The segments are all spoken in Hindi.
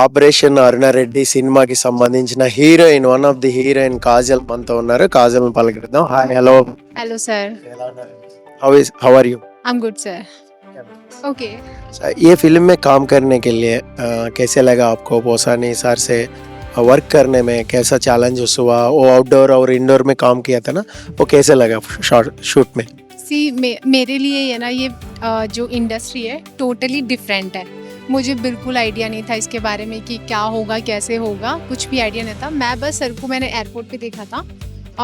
ఆపరేషన్ అరుణారెడ్డి సినిమాకి సంబంధించిన heroine one of the heroine Kajal మనతో ఉన్నారు. Kajal పలకరిద్దాం. Hi, hello. Hello, sir. ఎలా ఉన్నారు? How are you? I'm good, sir. Okay. ये फिल्म में काम करने के लिए कैसे लगा आपको? पोसानी सर से वर्क करने में कैसा चैलेंजेस हुआ? वो आउटडोर और इंडोर में काम किया था ना, वो कैसे लगा शूट में? सी मेरे लिए ये ना ये जो इंडस्ट्री है टोटली डिफरेंट है. मुझे बिल्कुल आइडिया नहीं था इसके बारे में कि क्या होगा कैसे होगा, कुछ भी आइडिया नहीं था. मैं बस सर को मैंने एयरपोर्ट पे देखा था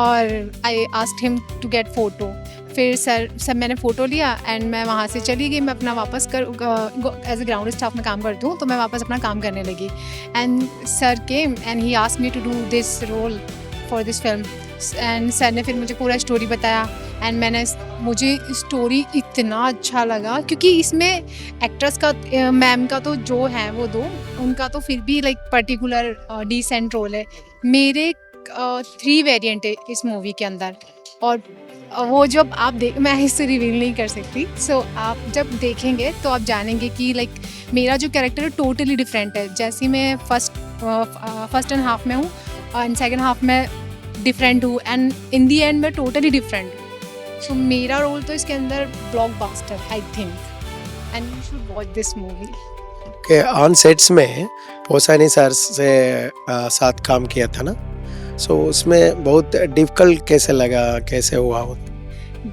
और I asked him to get photo. फिर सर मैंने फ़ोटो लिया एंड मैं वहाँ से चली गई. मैं अपना वापस एज ए ग्राउंड स्टाफ में काम करती हूँ तो मैं वापस अपना काम करने लगी. And sir came and he asked me to do this role for this film. And sir ने फिर मुझे पूरा स्टोरी बताया एंड मुझे स्टोरी इतना अच्छा लगा क्योंकि इसमें एक्ट्रेस का मैम का तो जो है वो दो उनका तो फिर भी लाइक पर्टिकुलर डिसेंट रोल है. मेरे 3 वेरिएंट है इस मूवी के अंदर और वो जब आप मैं इसे रिवील नहीं कर सकती. सो आप जब देखेंगे तो आप जानेंगे कि लाइक मेरा जो कैरेक्टर है टोटली डिफरेंट है. जैसे मैं फर्स्ट एंड हाफ में हूँ एंड सेकेंड हाफ में डिफरेंट हूँ एंड इन दी एंड मैं टोटली डिफरेंट हूँ. सो मेरा रोल तो इसके अंदर blockbuster I think and you should watch this movie. के ऑन सेट्स में पोसानी सर से साथ काम किया था ना, सो उसमें बहुत डिफिकल्ट कैसे लगा, कैसे हुआ वो?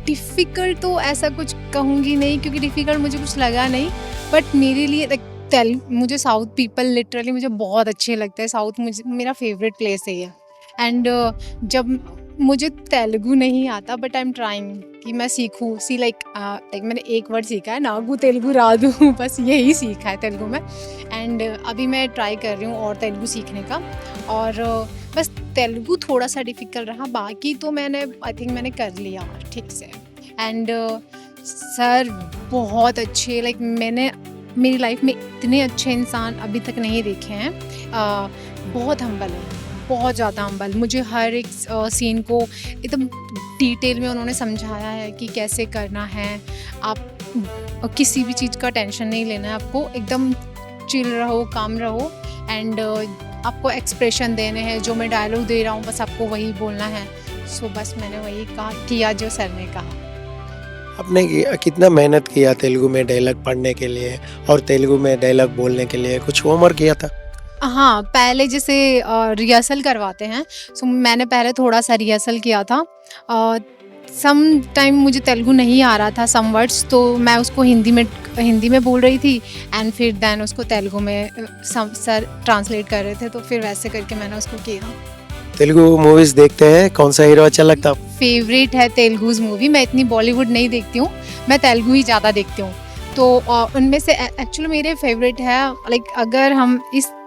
डिफ़िकल्ट तो ऐसा कुछ कहूँगी नहीं क्योंकि डिफ़िकल्ट मुझे कुछ लगा नहीं. बट मेरे लिए लाइक मुझे साउथ पीपल लिटरली मुझे बहुत अच्छे लगते हैं. साउथ मुझे मेरा फेवरेट प्लेस है ये. एंड जब मुझे तेलुगु नहीं आता बट आई एम ट्राइंग कि मैं सीखूँ. लाइक मैंने एक वर्ड सीखा है नागू तेलुगु राधू बस यही सीखा है तेलुगु में. एंड अभी मैं ट्राई कर रही हूँ और तेलुगु सीखने का. और बस तेलुगु थोड़ा सा डिफ़िकल्ट रहा, बाकी तो आई थिंक मैंने कर लिया ठीक से. एंड सर बहुत अच्छे लाइक मैंने मेरी लाइफ में इतने अच्छे इंसान अभी तक नहीं देखे हैं. बहुत हम्बल है, बहुत ज़्यादा हम्बल. मुझे हर एक सीन को एकदम डिटेल में उन्होंने समझाया है कि कैसे करना है. आप किसी भी चीज़ का टेंशन नहीं लेना है, आपको एकदम चिल रहो, काम रहो. एंड आपको एक्सप्रेशन देने हैं. जो मैं डायलॉग दे रहा हूँ बस आपको वही बोलना है. सो बस मैंने वही किया जो सर ने कहा. आपने कितना मेहनत किया तेलुगु में डायलॉग पढ़ने के लिए और तेलुगु में डायलॉग बोलने के लिए? कुछ होमवर्क किया था? हाँ, पहले जैसे रिहर्सल करवाते हैं. सो मैंने पहले थोड़ा सा रिहर्सल किया था. सम टाइम मुझे तेलुगु नहीं आ रहा था सम वर्ड्स, तो मैं उसको हिंदी में बोल रही थी एंड फिर देन उसको तेलुगु में सर ट्रांसलेट कर रहे थे तो फिर वैसे करके मैंने उसको किया. तेलुगु मूवीज देखते हैं, कौन सा हीरो अच्छा लगता है? फेवरेट है तेलुगुज मूवी. मैं इतनी बॉलीवुड नहीं देखती हूँ, मैं तेलुगु ही ज़्यादा देखती हूँ. तो उनमें से एक्चुअली मेरे फेवरेट है लाइक अगर हम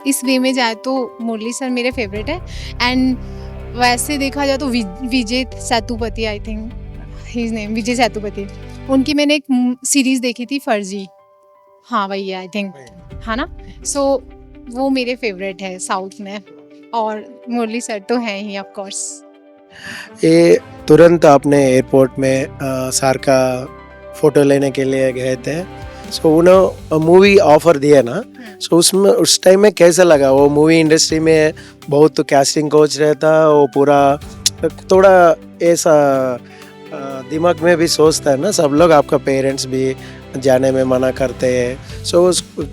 इस वे में जाए तो मुरली सर मेरे फेवरेट है. एंड वैसे देखा जाए तो Vijay Sethupathi, I think his name Vijay Sethupathi. उनकी मैंने एक सीरीज़ देखी थी फर्जी. हाँ वही है आई थिंक, है ना. सो वो मेरे फेवरेट है साउथ में. और मुरली सर तो हैं ही ऑफ कोर्स. ये तुरंत आपने एयरपोर्ट में सर का फोटो लेने के लिए गए थे. सो उन्होंने मूवी ऑफर दिया ना, सो उसमें उस टाइम में कैसा लगा? वो मूवी इंडस्ट्री में बहुत कैस्टिंग कोच रहता, वो पूरा थोड़ा ऐसा दिमाग में भी सोचता है ना सब लोग, आपका पेरेंट्स भी जाने में मना करते हैं. सो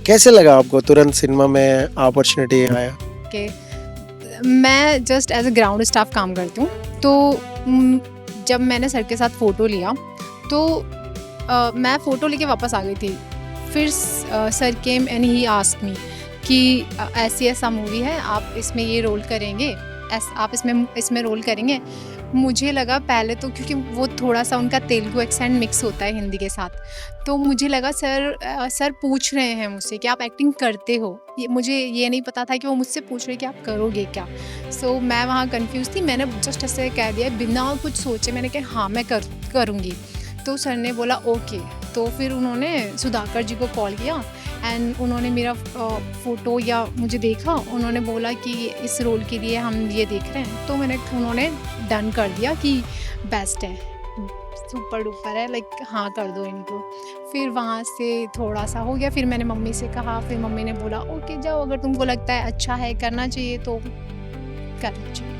कैसे लगा आपको तुरंत सिनेमा में अपॉर्चुनिटी आया? कि मैं just as a ground staff काम करती हूँ. तो जब मैंने सर के साथ फ़ोटो लिया तो मैं फ़ोटो लेके वापस आ गई थी. फिर sir came and he asked मी कि ऐसा मूवी है, आप इसमें ये रोल करेंगे, आप इसमें रोल करेंगे. मुझे लगा पहले तो क्योंकि वो थोड़ा सा उनका तेलुगु एक्सेंट मिक्स होता है हिंदी के साथ, तो मुझे लगा सर पूछ रहे हैं मुझसे कि आप एक्टिंग करते हो. मुझे ये नहीं पता था कि वो मुझसे पूछ रहे कि आप करोगे क्या. सो मैं वहाँ कंफ्यूज थी. मैंने जस्ट ऐसे कह दिया बिना कुछ सोचे. मैंने कहा हाँ मैं करूँगी. तो सर ने बोला ओके. तो फिर उन्होंने सुधाकर जी को कॉल किया एंड उन्होंने मेरा फ़ोटो या मुझे देखा. उन्होंने बोला कि इस रोल के लिए हम ये देख रहे हैं. तो उन्होंने डन कर दिया कि बेस्ट है, सुपर डुपर है, लाइक हाँ कर दो इनको. फिर वहाँ से थोड़ा सा हो गया, फिर मैंने मम्मी से कहा, फिर मम्मी ने बोला ओके जाओ, अगर तुमको लगता है अच्छा है करना चाहिए तो करना चाहिए।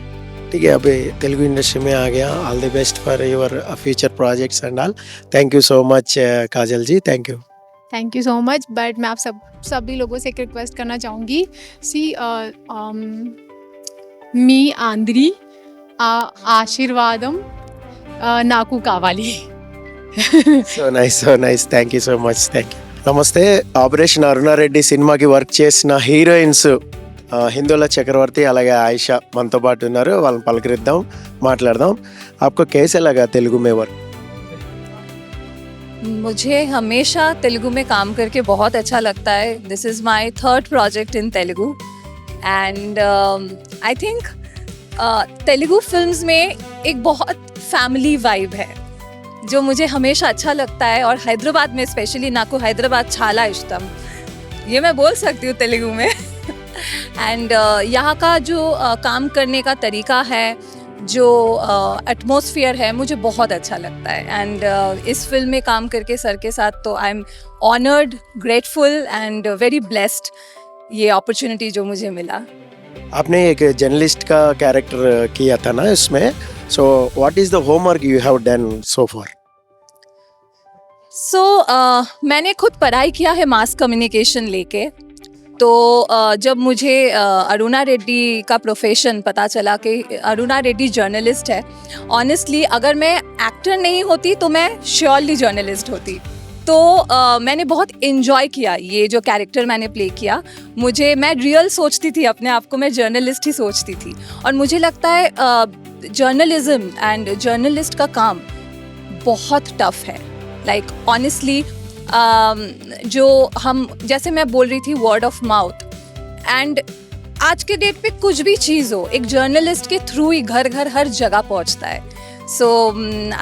ठीक है, अभी तेलुगु इंडस्ट्री में आ गया. All the best for your future projects and all. Thank you so much Kajal ji, thank you. Thank you so much. But मैं आप सभी लोगों से एक रिक्वेस्ट करना चाहूँगी. सी मी आंध्री आशीर्वादम नाकू कावाली. So nice, thank you so much, thank you. నమస్తే. ఆపరేషన్ అరుణారెడ్డి సినిమాకి వర్క్ చేసిన హీరోయిన్స్ హిందోల చక్రవర్తి అలాగే ఆయిషా మనతో పాటు ఉన్నారు. వాళ్ళని పలకరిద్దాం, మాట్లాడదాం. आपको कैसे लगा तेलुगु में वर्क? मुझे हमेशा तेलुगु में काम करके बहुत अच्छा लगता है. This is my third project in Telugu and I think Telugu films में एक बहुत फैमिली वाइब है जो मुझे हमेशा अच्छा लगता है. और हैदराबाद में स्पेशली नाकू हैदराबाद छाला इष्टम, ये मैं बोल सकती हूँ तेलुगु में. एंड यहाँ का जो काम करने का तरीका है, जो एटमॉस्फेयर है, मुझे बहुत अच्छा लगता है. एंड इस फिल्म में काम करके सर के साथ तो I am honoured, grateful and very blessed ये अपॉर्चुनिटी जो मुझे मिला. आपने एक जर्नलिस्ट का कैरेक्टर किया था ना इसमें, so what is the homework you have done so far? So मैंने खुद पढ़ाई किया है मास कम्युनिकेशन लेके. तो जब मुझे अरुणा रेड्डी का प्रोफेशन पता चला कि अरुणा रेड्डी जर्नलिस्ट है, ऑनेस्टली अगर मैं एक्टर नहीं होती तो मैं श्योरली जर्नलिस्ट होती. तो मैंने बहुत इन्जॉय किया ये जो कैरेक्टर मैंने प्ले किया. मैं रियल सोचती थी अपने आप को, मैं जर्नलिस्ट ही सोचती थी. और मुझे लगता है जर्नलिज्म एंड जर्नलिस्ट का काम बहुत टफ है. लाइक ऑनेस्टली जो हम, जैसे मैं बोल रही थी वर्ड ऑफ माउथ, एंड आज के डेट पे कुछ भी चीज़ हो एक जर्नलिस्ट के थ्रू ही घर घर हर जगह पहुंचता है. So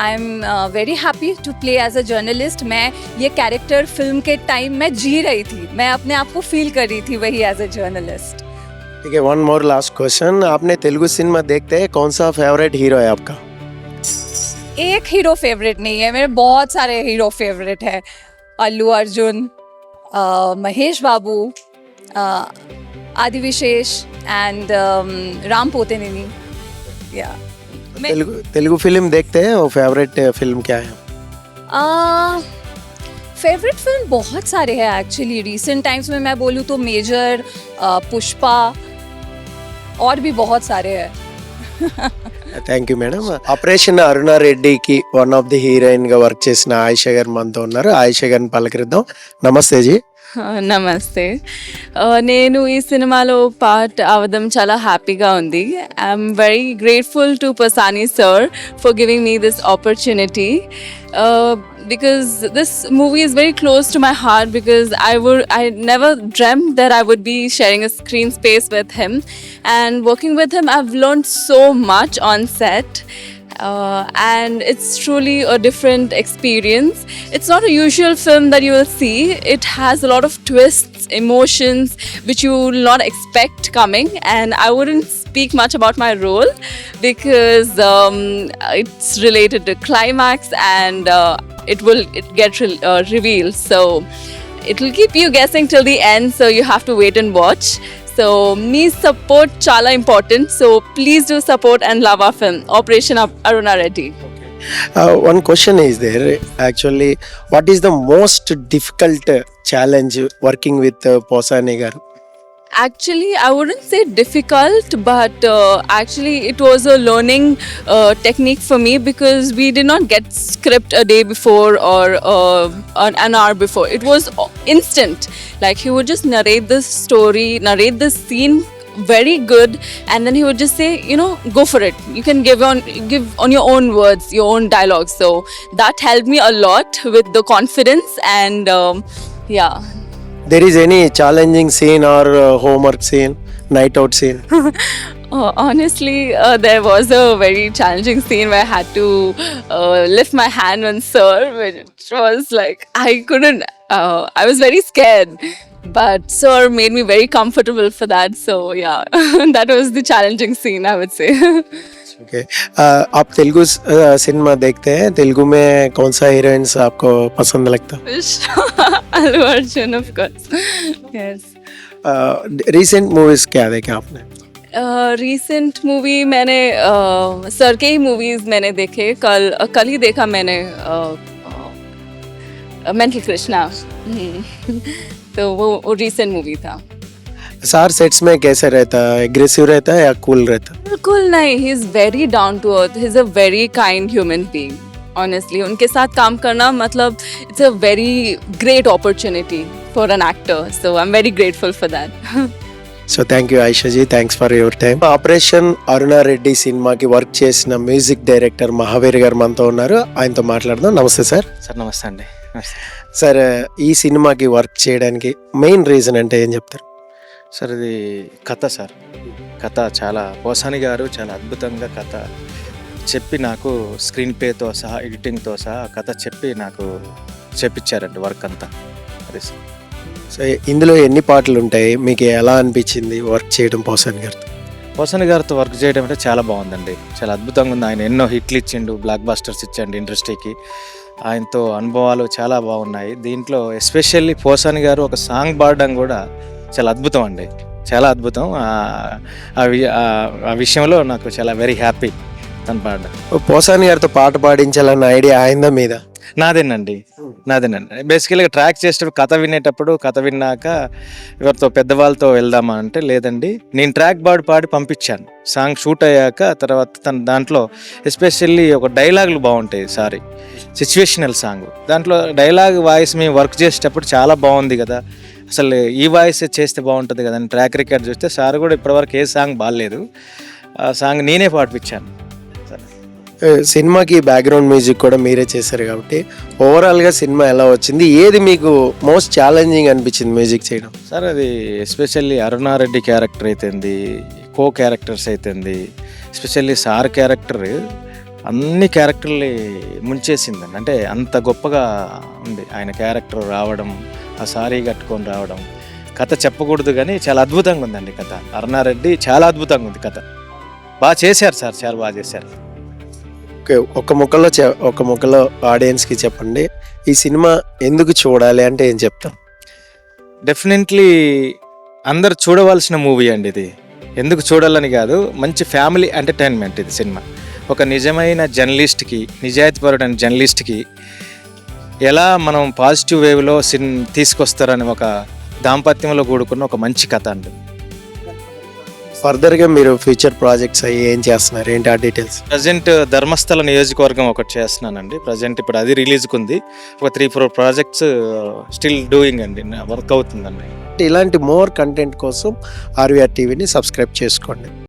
I am very happy to play as a journalist. मैं ये कैरेक्टर फिल्म के टाइम मैं जी रही थी, मैं अपने आप को फील कर रही थी वही एज अ जर्नलिस्ट. ठीक है, वन मोर लास्ट क्वेश्चन. आपने तेलुगु सिनेमा देखते हैं, कौन सा फेवरेट हीरो है आपका? एक हीरो फेवरेट नहीं है, मेरे बहुत सारे हीरो फेवरेट है. अल्लू अर्जुन, महेश बाबू, आदि विशेष एंड राम पोतेनेनी. या तेलुगु फिल्म देखते हैं, वो फेवरेट फिल्म क्या है? फेवरेट फिल्म बहुत सारे हैं एक्चुअली. रिसेंट टाइम्स में मैं बोलूँ तो मेजर, पुष्पा और भी बहुत सारे हैं. Thank you madam. ఆపరేషన్ అరుణారెడ్డికి వన్ ఆఫ్ ది హీరోయిన్ గా వర్క్ చేసిన ఆయిషా గారు మనతో ఉన్నారు. ఆయిషా గారిని పలకరిద్దాం. నమస్తే జీ. నమస్తే. నేను ఈ సినిమాలో పార్ట్ అవ్వడం చాలా హ్యాపీగా ఉంది. I'm very grateful to Pasani sir for giving me this opportunity because this movie is very close to my heart, because I never dreamt that I would be sharing a screen space with him, and working with him I've learned so much on set. And it's truly a different experience. It's not a usual film that you will see. It has a lot of twists, emotions which you will not expect coming, and I wouldn't speak much about my role because it's related to climax, and it get revealed, so it will keep you guessing till the end, so you have to wait and watch. So me support chala important, so please do support and love our film Operation Aruna Reddy. One question is there, actually what is the most difficult challenge working with Posani garu? Actually, I wouldn't say difficult, but actually it was a learning technique for me, because we did not get script a day before or an hour before. It was instant. Like he would just narrate the story, narrate the scene very good, and then he would just say, go for it. You can give on your own words, your own dialogue. So that helped me a lot with the confidence, and yeah. There is any challenging scene or homework scene, night out scene? Honestly, there was a very challenging scene where I had to lift my hand on Sir, which was like, I couldn't, I was very scared. But Sir made me very comfortable for that. So yeah, that was the challenging scene, I would say. Okay, आप तेलुगु सिनेमा देखते हैं? तेलुगु में कौन सा हीरोइंस आपको पसंद लगता है? Allu Arjun, of course. Yes. Recent movies क्या देखे आपने? रिसेंट मूवी मैंने सर के ही मूवीज मैंने देखे. कल ही देखा मैंने मेंटल कृष्णा. तो वो रिसेंट मूवी था. सार सेट्स में कैसे रहता है? एग्रेसिव रहता है या कूल रहता है? बिल्कुल नहीं. He is very down to earth. He is a very kind human being. Honestly उनके साथ काम करना मतलब it's a very great opportunity for an actor. So I am very grateful for that. So thank you Ayesha ji, thanks for your time. Operation Aruna Reddy సినిమాకి వర్క్ చేసిన మ్యూజిక్ డైరెక్టర్ మహావీర్ గారు మనతో ఉన్నారు. ఆయనతో మాట్లాడదాం. నమస్తే సార్. సార్ నమస్తే అండి. నమస్తే సార్, ఈ సినిమాకి వర్క్ చేయడానికి మెయిన్ రీజన్ అంటే ఏం చెప్తారు? సార్, ఇది కథ సార్. కథ చాలా పోసాని గారు చాలా అద్భుతంగా కథ చెప్పి నాకు స్క్రీన్ ప్లేతో సహా ఎడిటింగ్తో సహా కథ చెప్పి నాకు చెప్పించారండి వర్క్ అంతా. అది సార్. సో ఇందులో ఎన్ని పాటలు ఉంటాయి? మీకు ఎలా అనిపించింది వర్క్ చేయడం పోసాని గారితో? పోసాని గారితో వర్క్ చేయడం అంటే చాలా బాగుందండి. చాలా అద్భుతంగా ఉంది. ఆయన ఎన్నో హిట్లు ఇచ్చిండు, బ్లాక్ బాస్టర్స్ ఇచ్చాడు ఇండస్ట్రీకి. ఆయనతో అనుభవాలు చాలా బాగున్నాయి. దీంట్లో ఎస్పెషల్లీ పోసాని గారు ఒక సాంగ్ పాడడం కూడా చాలా అద్భుతం అండి. చాలా అద్భుతం. ఆ విషయంలో నాకు చాలా వెరీ హ్యాపీ తను పాడడం. పోసాని గారితో పాట పాడించాలన్న ఐడియా ఆయిందా మీద? నాదేనండి. బేసికల్గా ట్రాక్ చేసేటప్పుడు కథ వినేటప్పుడు కథ విన్నాక ఎవరితో పెద్దవాళ్ళతో వెళ్దామా అంటే లేదండి, నేను ట్రాక్ పాడి పంపించాను. సాంగ్ షూట్ అయ్యాక తర్వాత తన దాంట్లో ఎస్పెషల్లీ ఒక డైలాగులు బాగుంటాయి. Situational song. దాంట్లో డైలాగ్ వాయిస్ మేము వర్క్ చేసేటప్పుడు చాలా బాగుంది కదా, అసలు ఈ వాయిస్ చేస్తే బాగుంటుంది కదా అని ట్రాక్ రికార్డ్ చూస్తే సార్ కూడా ఇప్పటివరకు ఏ సాంగ్ బాగాలేదు, ఆ సాంగ్ నేనే పాడిపించాను. సినిమాకి బ్యాక్గ్రౌండ్ మ్యూజిక్ కూడా మీరే చేశారు కాబట్టి ఓవరాల్గా సినిమా ఎలా వచ్చింది? ఏది మీకు మోస్ట్ ఛాలెంజింగ్ అనిపించింది మ్యూజిక్ చేయడం? సార్, అది ఎస్పెషల్లీ అరుణారెడ్డి క్యారెక్టర్ అయితేంది, కో క్యారెక్టర్స్ అయితేంది, ఎస్పెషల్లీ సార్ క్యారెక్టర్ అన్ని క్యారెక్టర్ని ముంచేసిందండి. అంటే అంత గొప్పగా ఉంది ఆయన క్యారెక్టర్ రావడం, ఆ సారీ కట్టుకొని రావడం. కథ చెప్పకూడదు కానీ చాలా అద్భుతంగా ఉందండి కథ. అరుణారెడ్డి చాలా అద్భుతంగా ఉంది కథ. బాగా చేశారు సార్, చాలా బాగా చేశారు. ఓకే, ఒక ముక్కలో ఆడియన్స్కి చెప్పండి, ఈ సినిమా ఎందుకు చూడాలి అంటే ఏం చెప్తారు? డెఫినెట్లీ అందరు చూడవలసిన మూవీ అండి ఇది. ఎందుకు చూడాలని కాదు, మంచి ఫ్యామిలీ ఎంటర్టైన్మెంట్ ఇది సినిమా. ఒక నిజమైన జర్నలిస్ట్కి, నిజాయితీపరుడైన జర్నలిస్ట్కి ఎలా మనం పాజిటివ్ వేవ్లో తీసుకొస్తారని ఒక దాంపత్యంలో కూడుకున్న ఒక మంచి కథ అండి. ఫర్దర్గా మీరు ఫ్యూచర్ ప్రాజెక్ట్స్ అయ్యి ఏం చేస్తున్నారు, ఏంటి ఆ డీటెయిల్స్? ప్రజెంట్ ధర్మస్థల నియోజకవర్గం ఒకటి చేస్తున్నానండి. ప్రజెంట్ ఇప్పుడు అది రిలీజ్కి ఉంది. ఒక 3-4 ప్రాజెక్ట్స్ స్టిల్ డూయింగ్ అండి, వర్క్ అవుతుందండి. ఇలాంటి మోర్ కంటెంట్ కోసం ఆర్వీఆర్ టీవీని సబ్స్క్రైబ్ చేసుకోండి.